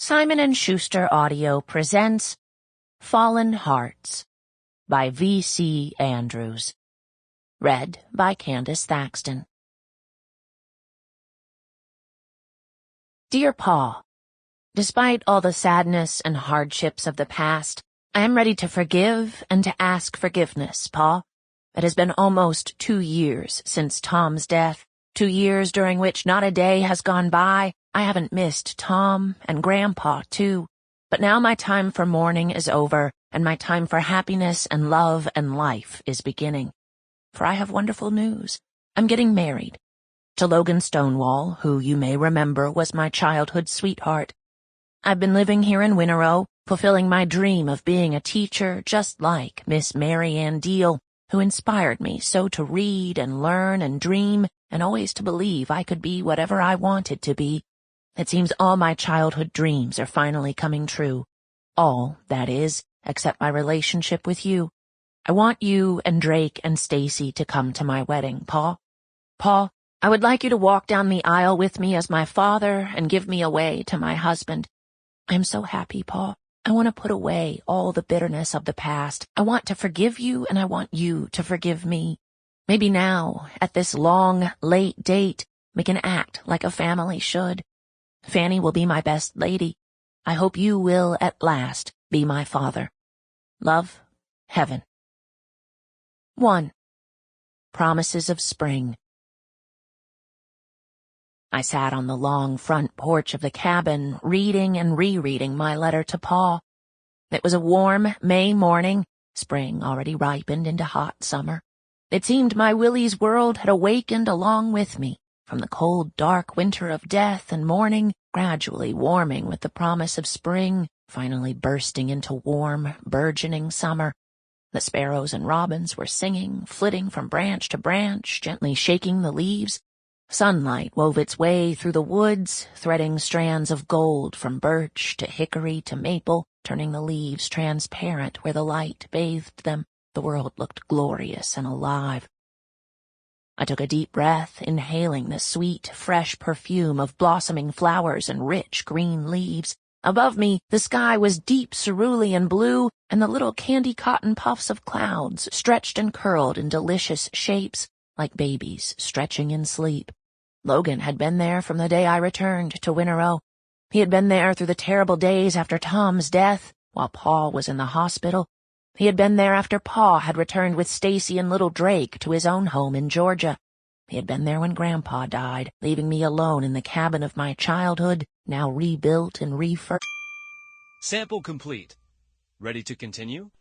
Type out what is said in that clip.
Simon & Schuster Audio presents Fallen Hearts by V.C. Andrews. Read by Candace Thaxton. Dear Pa, despite all the sadness and hardships of the past, I am ready to forgive and to ask forgiveness, Pa. It has been almost 2 years since Tom's death, 2 years during which not a day has gone by I haven't missed Tom and Grandpa, too. But now my time for mourning is over, and my time for happiness and love and life is beginning. For I have wonderful news. I'm getting married. To Logan Stonewall, who you may remember was my childhood sweetheart. I've been living here in Winnerow, fulfilling my dream of being a teacher just like Miss Mary Ann Deal, who inspired me so to read and learn and dream and always to believe I could be whatever I wanted to be. It seems all my childhood dreams are finally coming true. All, that is, except my relationship with you. I want you and Drake and Stacy to come to my wedding, Pa. Pa, I would like you to walk down the aisle with me as my father and give me away to my husband. I'm so happy, Pa. I want to put away all the bitterness of the past. I want to forgive you, and I want you to forgive me. Maybe now, at this long, late date, we can act like a family should. Fanny will be my best lady. I hope you will, at last, be my father. Love, Heaven. 1. Promises of Spring. I sat on the long front porch of the cabin, reading and rereading my letter to Pa. It was a warm May morning. Spring already ripened into hot summer. It seemed my Willie's world had awakened along with me, from the cold, dark winter of death and mourning, gradually warming with the promise of spring, finally bursting into warm, burgeoning summer. The sparrows and robins were singing, flitting from branch to branch, gently shaking the leaves. Sunlight wove its way through the woods, threading strands of gold from birch to hickory to maple, turning the leaves transparent where the light bathed them. The world looked glorious and alive. I took a deep breath, inhaling the sweet, fresh perfume of blossoming flowers and rich green leaves. Above me, the sky was deep cerulean blue, and the little candy cotton puffs of clouds stretched and curled in delicious shapes, like babies stretching in sleep. Logan had been there from the day I returned to Winnerow. He had been there through the terrible days after Tom's death, while Pa was in the hospital. He had been there after Pa had returned with Stacy and little Drake to his own home in Georgia. He had been there when Grandpa died, leaving me alone in the cabin of my childhood, now rebuilt and refurbished. Sample complete. Ready to continue?